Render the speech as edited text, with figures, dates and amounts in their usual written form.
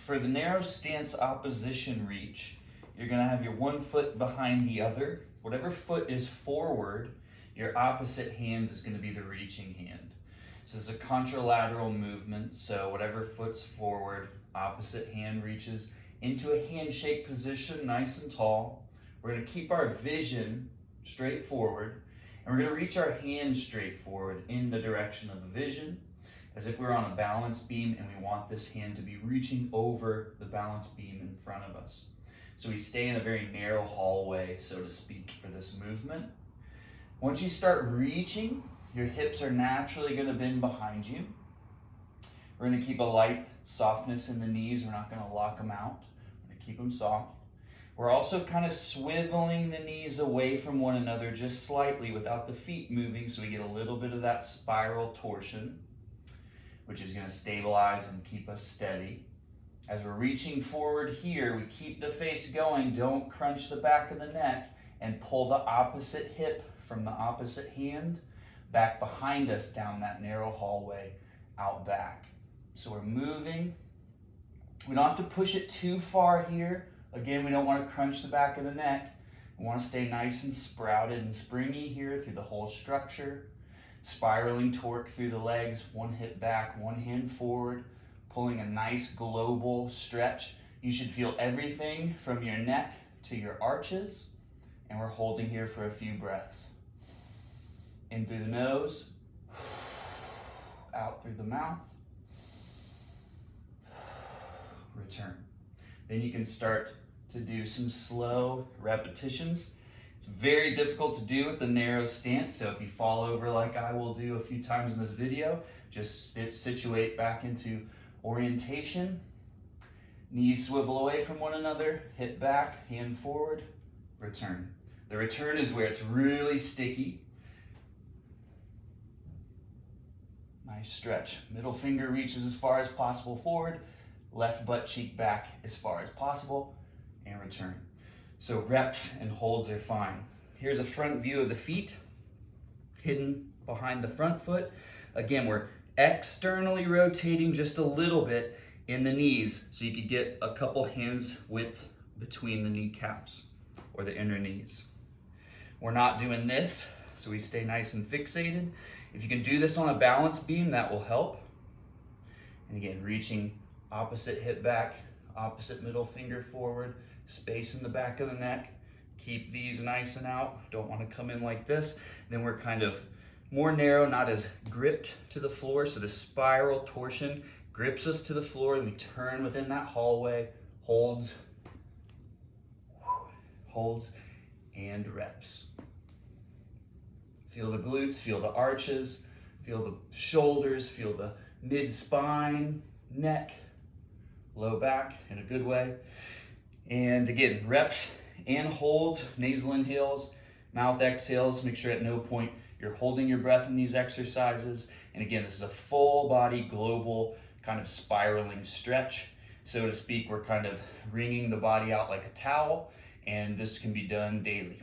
for the narrow stance opposition reach, you're gonna have your one foot behind the other. Whatever foot is forward, your opposite hand is gonna be the reaching hand. So it's a contralateral movement, so whatever foot's forward, opposite hand reaches into a handshake position, nice and tall. We're gonna keep our vision straight forward, and we're gonna reach our hand straight forward in the direction of the vision, as if we're on a balance beam and we want this hand to be reaching over the balance beam in front of us. So we stay in a very narrow hallway, so to speak, for this movement. Once you start reaching, your hips are naturally gonna bend behind you. We're gonna keep a light softness in the knees. We're not gonna lock them out. We're gonna keep them soft. We're also kind of swiveling the knees away from one another just slightly without the feet moving, so we get a little bit of that spiral torsion, which is gonna stabilize and keep us steady. As we're reaching forward here, we keep the face going, don't crunch the back of the neck, and pull the opposite hip from the opposite hand back behind us down that narrow hallway out back. So we're moving. We don't have to push it too far here. Again, we don't want to crunch the back of the neck. We want to stay nice and sprouted and springy here through the whole structure. Spiraling torque through the legs, one hip back, one hand forward, pulling a nice global stretch. You should feel everything from your neck to your arches, and we're holding here for a few breaths. In through the nose, out through the mouth, return. Then you can start to do some slow repetitions. It's very difficult to do with the narrow stance, so if you fall over like I will do a few times in this video, just situate back into orientation. Knees swivel away from one another, hip back, hand forward, return. The return is where it's really sticky. Nice stretch. Middle finger reaches as far as possible forward, left butt cheek back as far as possible, and return. So reps and holds are fine. Here's a front view of the feet, hidden behind the front foot. Again, we're externally rotating just a little bit in the knees, so you could get a couple hands width between the kneecaps or the inner knees. We're not doing this, so we stay nice and fixated. If you can do this on a balance beam, that will help. And again, reaching opposite hip back, opposite middle finger forward, space in the back of the neck. Keep these nice and out. Don't want to come in like this. Then we're kind of more narrow, not as gripped to the floor. So the spiral torsion grips us to the floor, and we turn within that hallway, holds, and reps. Feel the glutes, feel the arches, feel the shoulders, feel the mid-spine, neck, low back in a good way. And again, reps and holds, nasal inhales, mouth exhales. Make sure at no point you're holding your breath in these exercises. And again, this is a full body, global kind of spiraling stretch. So to speak, we're kind of wringing the body out like a towel, and this can be done daily.